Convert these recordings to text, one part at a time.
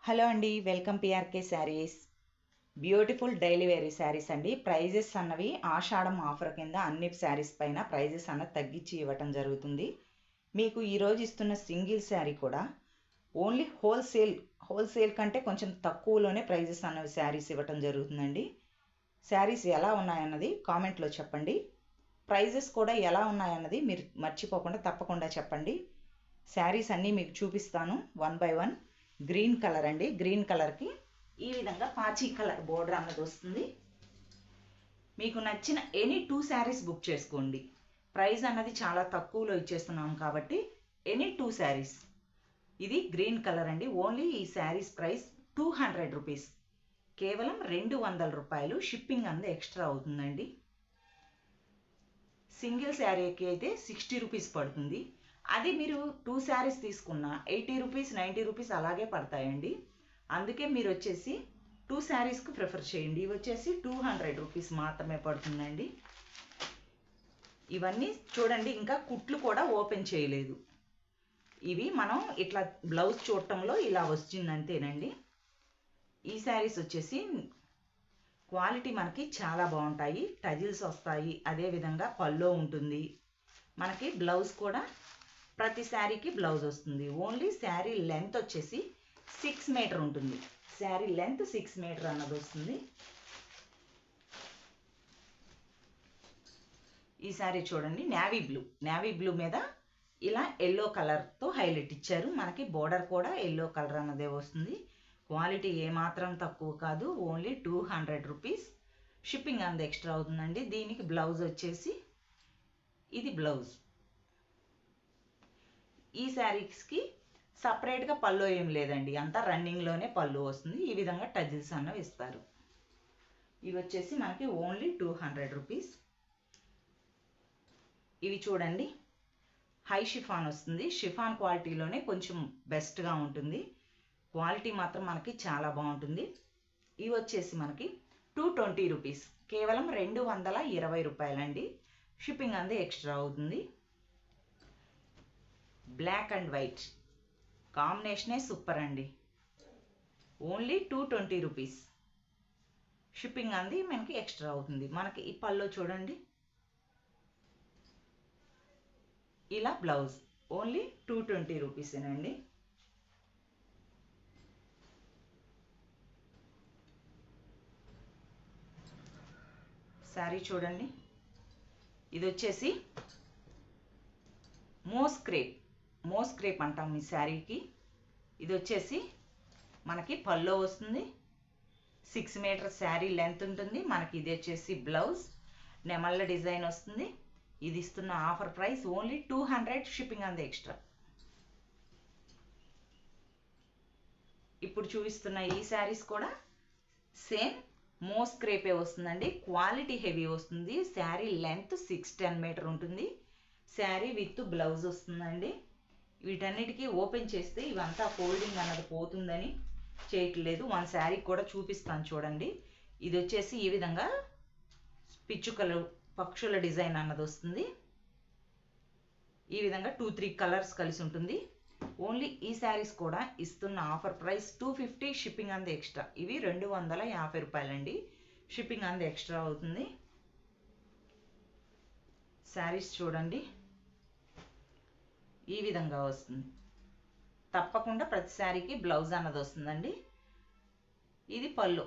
Hello అండి, welcome PRK saris. Beautiful daily wear saris అండి. Prices అన్నవి ఆషాఢం ఆఫర్ కింద అన్ని శారీస్ పైన ప్రైజెస్ అన్నది తగ్గించి ఇవ్వటం జరుగుతుంది. మీకు ఈరోజు ఇస్తున్న సింగిల్ శారీ కూడా ఓన్లీ హోల్సేల్ కంటే కొంచెం తక్కువలోనే ప్రైజెస్ అన్నవి శారీస్ ఇవ్వటం జరుగుతుందండి. శారీస్ ఎలా ఉన్నాయన్నది కామెంట్లో చెప్పండి. ప్రైజెస్ కూడా ఎలా ఉన్నాయన్నది మీరు మర్చిపోకుండా తప్పకుండా చెప్పండి. శారీస్ అన్నీ మీకు చూపిస్తాను one by one. Green colour అండి. గ్రీన్ కలర్కి ఈ విధంగా పాచీ కలర్ బోర్డర్ అన్నది వస్తుంది. మీకు నచ్చిన ఎనీ 2 శారీస్ బుక్ చేసుకోండి. ప్రైస్ అన్నది చాలా తక్కువలో ఇచ్చేస్తున్నాం కాబట్టి ఎనీ 2 శారీస్. ఇది గ్రీన్ కలర్ అండి. ఓన్లీ ఈ శారీస్ ప్రైస్ 200 రూపీస్, కేవలం 200 రూపాయలు. షిప్పింగ్ అన్నది ఎక్స్ట్రా అవుతుందండి. సింగిల్ శారీకి అయితే 60 రూపీస్ పడుతుంది. అది మీరు 2 శారీస్ తీసుకున్న 80 రూపీస్ 90 రూపీస్ అలాగే పడతాయండి. అందుకే మీరు వచ్చేసి 2 శారీస్కి ప్రిఫర్ చేయండి. ఇవి వచ్చేసి 200 రూపీస్ మాత్రమే పడుతుందండి. ఇవన్నీ చూడండి, ఇంకా కుట్లు కూడా ఓపెన్ చేయలేదు. ఇవి మనం ఇట్లా బ్లౌజ్ చూడటంలో ఇలా వచ్చింది అంతేనండి. ఈ శారీస్ వచ్చేసి క్వాలిటీ మనకి చాలా బాగుంటాయి. టజిల్స్ వస్తాయి, అదేవిధంగా పల్లో ఉంటుంది. మనకి బ్లౌజ్ కూడా ప్రతి శారీకి బ్లౌజ్ వస్తుంది. ఓన్లీ శారీ లెంత్ వచ్చేసి 6 మీటర్ ఉంటుంది. శారీ లెంత్ 6 మీటర్ అన్నది వస్తుంది. ఈ శారీ చూడండి, నేవీ బ్లూ మీద ఇలా ఎల్లో కలర్తో హైలైట్ ఇచ్చారు. మనకి బోర్డర్ కూడా ఎల్లో కలర్ అన్నదే వస్తుంది. క్వాలిటీ ఏమాత్రం తక్కువ కాదు. Only 200 rupees. షిప్పింగ్ అంత ఎక్స్ట్రా అవుతుందండి. దీనికి బ్లౌజ్ వచ్చేసి ఇది బ్లౌజ్. ఈ శారీస్కి సపరేట్గా పళ్ళు ఏం లేదండి, అంతా రన్నింగ్లోనే పళ్ళు వస్తుంది. ఈ విధంగా టజిల్స్ అన్నవి ఇస్తారు. ఇవి వచ్చేసి మనకి ఓన్లీ 200 రూపీస్. ఇవి చూడండి, హై షిఫాన్ వస్తుంది. షిఫాన్ క్వాలిటీలోనే కొంచెం బెస్ట్గా ఉంటుంది. క్వాలిటీ మాత్రం మనకి చాలా బాగుంటుంది. ఇవి వచ్చేసి మనకి 220 రూపీస్, కేవలం 220 రూపాయలండి. షిప్పింగ్ అందే ఎక్స్ట్రా అవుతుంది. బ్లాక్ అండ్ వైట్ కాంబినేషనే సూపర్ అండి. Only 220 rupees. షిప్పింగ్ అంది మనకి ఎక్స్ట్రా అవుతుంది. మనకి ఈ పల్లో చూడండి, ఇలా బ్లౌజ్ ఓన్లీ 220 రూపీసేనండి. శారీ చూడండి, ఇది వచ్చేసి మోస్ క్రేప్ అంటాం ఈ శారీకి. ఇది వచ్చేసి మనకి పల్లో వస్తుంది. 6 మీటర్ శారీ లెంత్ ఉంటుంది. మనకి ఇది వచ్చేసి బ్లౌజ్ నెమళ్ళ డిజైన్ వస్తుంది. ఇది ఇస్తున్న ఆఫర్ ప్రైస్ ఓన్లీ 200. షిప్పింగ్ అంది ఎక్స్ట్రా. ఇప్పుడు చూపిస్తున్న ఈ శారీస్ కూడా సేమ్ మోస్ క్రేపే వస్తుందండి. క్వాలిటీ హెవీ వస్తుంది. శారీ లెంత్ 6-10 మీటర్ ఉంటుంది. శారీ విత్ బ్లౌజ్ వస్తుందండి. వీటన్నిటికీ ఓపెన్ చేస్తే ఇవంతా ఫోల్డింగ్ అన్నది పోతుందని చేయట్లేదు. వన్ శారీ కూడా చూపిస్తాను చూడండి. ఇది వచ్చేసి ఈ విధంగా పిచ్చుకలు పక్షుల డిజైన్ అన్నది వస్తుంది. ఈ విధంగా 2-3 కలర్స్ కలిసి ఉంటుంది. ఓన్లీ ఈ శారీస్ కూడా ఇస్తున్న ఆఫర్ ప్రైస్ 250. షిప్పింగ్ అంది ఎక్స్ట్రా. ఇవి 250 రూపాయలండి. షిప్పింగ్ అంది ఎక్స్ట్రా అవుతుంది. శారీస్ చూడండి, ఈ విధంగా వస్తుంది. తప్పకుండా ప్రతి శారీకి బ్లౌజ్ అన్నది వస్తుందండి. ఇది పళ్ళు.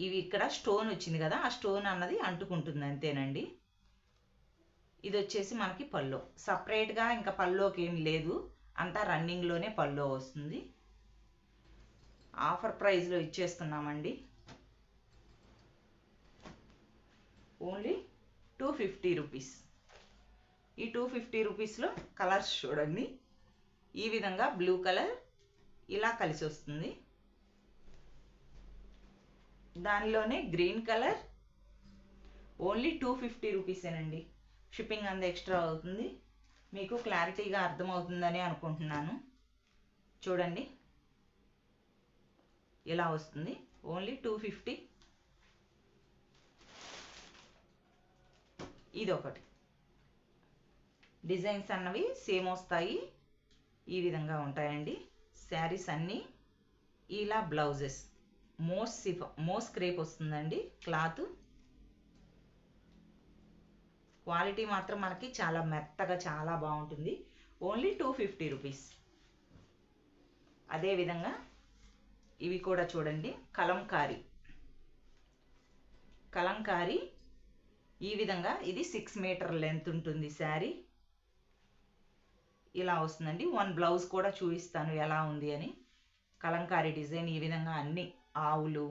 ఇవి ఇక్కడ స్టోన్ వచ్చింది కదా, ఆ స్టోన్ అన్నది అంటుకుంటుంది అంతేనండి. ఇది వచ్చేసి మనకి పళ్ళు. సపరేట్గా ఇంకా పళ్ళుకి ఏం లేదు, అంతా రన్నింగ్లోనే పళ్ళు వస్తుంది. ఆఫర్ ప్రైస్లో ఇచ్చేస్తున్నామండి. Only 250 rupees. ఈ 250 రూపీస్లో కలర్స్ చూడండి, ఈ విధంగా బ్లూ కలర్ ఇలా కలిసి వస్తుంది. దానిలోనే గ్రీన్ కలర్ ఓన్లీ 250 రూపీసేనండి. షిప్పింగ్ అంత ఎక్స్ట్రా అవుతుంది. మీకు క్లారిటీగా అర్థమవుతుందని అనుకుంటున్నాను. చూడండి, ఇలా వస్తుంది. ఓన్లీ 250. ఇది ఒకటి. డిజైన్స్ అన్నవి సేమ్ వస్తాయి. ఈ విధంగా ఉంటాయండి. శారీస్ అన్నీ ఇలా బ్లౌజెస్ మోస్ క్రేప్ వస్తుందండి క్లాత్. క్వాలిటీ మాత్రం మనకి చాలా మెత్తగా చాలా బాగుంటుంది. Only 250 rupees. అదేవిధంగా ఇవి కూడా చూడండి, కలంకారీ ఈ విధంగా ఇది 6 మీటర్ లెంత్ ఉంటుంది శారీ. ఇలా వస్తుందండి. వన్ బ్లౌజ్ కూడా చూపిస్తాను ఎలా ఉంది అని. కలంకారీ డిజైన్ ఈ విధంగా అన్ని ఆవులు,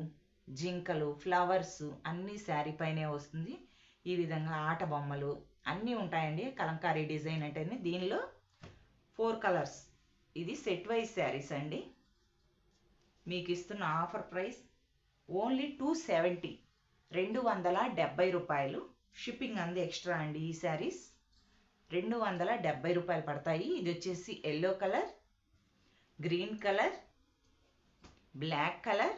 జింకలు, ఫ్లవర్స్ అన్నీ శారీ పైనే వస్తుంది. ఈ విధంగా ఆట బొమ్మలు అన్నీ ఉంటాయండి కలంకారీ డిజైన్ అంటేనే. దీనిలో 4 కలర్స్. ఇది సెట్ వైజ్ శారీస్ అండి. మీకు ఇస్తున్న ఆఫర్ ప్రైస్ ఓన్లీ 270, 270 రూపాయలు. షిప్పింగ్ అంది ఎక్స్ట్రా అండి. ఈ శారీస్ 270 రూపాయలు పడతాయి. ఇది వచ్చేసి yellow colour, green colour, black colour,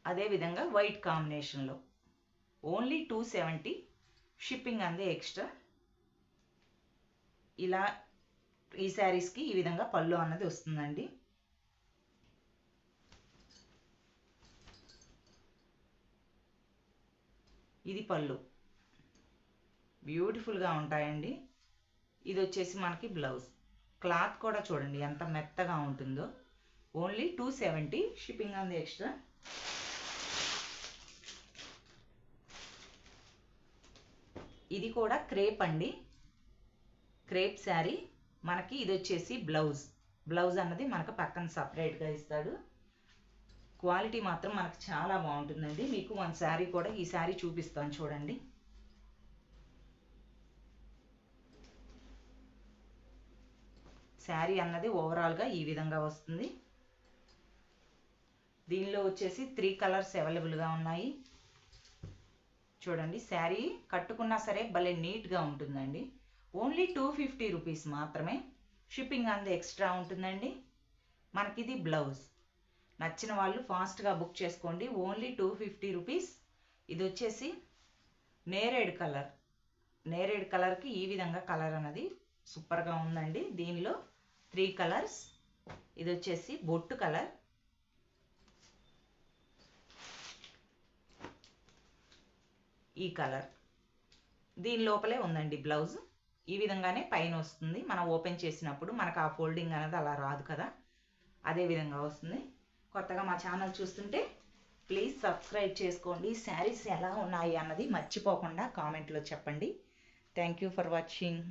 అదేవిధంగా వైట్ కాంబినేషన్లో. ఓన్లీ 270. షిప్పింగ్ అంది ఎక్స్ట్రా. ఇలా ఈ శారీస్కి ఈ విధంగా పళ్ళు అన్నది వస్తుందండి. ఇది పళ్ళు, బ్యూటిఫుల్గా ఉంటాయండి. ఇది వచ్చేసి మనకి బ్లౌజ్. క్లాత్ కూడా చూడండి ఎంత మెత్తగా ఉంటుందో. ఓన్లీ 270. షిప్పింగ్ అంది ఎక్స్ట్రా. ఇది కూడా క్రేప్ అండి, క్రేప్ శారీ. మనకి ఇది వచ్చేసి బ్లౌజ్ అన్నది మనకు పక్కన సపరేట్గా ఇస్తాడు. క్వాలిటీ మాత్రం మనకు చాలా బాగుంటుందండి. మీకు వన్ శారీ కూడా ఈ శారీ చూపిస్తాను చూడండి. శారీ అన్నది ఓవరాల్గా ఈ విధంగా వస్తుంది. దీనిలో వచ్చేసి 3 కలర్స్ అవైలబుల్గా ఉన్నాయి. చూడండి, శారీ కట్టుకున్నా సరే భలే నీట్గా ఉంటుందండి. ఓన్లీ 250 రూపీస్ మాత్రమే. షిప్పింగ్ అంది ఎక్స్ట్రా ఉంటుందండి. మనకిది బ్లౌజ్. నచ్చిన వాళ్ళు ఫాస్ట్గా బుక్ చేసుకోండి. Only 250 rupees. ఇది వచ్చేసి నేరేడ్ కలర్కి ఈ విధంగా కలర్ అన్నది సూపర్గా ఉందండి. దీనిలో 3 కలర్స్. ఇది వచ్చేసి బొట్టు కలర్, ఈ కలర్. దీని లోపలే ఉందండి బ్లౌజ్. ఈ విధంగానే పైన వస్తుంది. మనం ఓపెన్ చేసినప్పుడు మనకు ఆ ఫోల్డింగ్ అనేది అలా రాదు కదా, అదే విధంగా వస్తుంది. కొత్తగా మా ఛానల్ చూస్తుంటే ప్లీజ్ సబ్స్క్రైబ్ చేసుకోండి. శారీస్ ఎలా ఉన్నాయి అన్నది మర్చిపోకుండా కామెంట్లో చెప్పండి. Thank you for watching.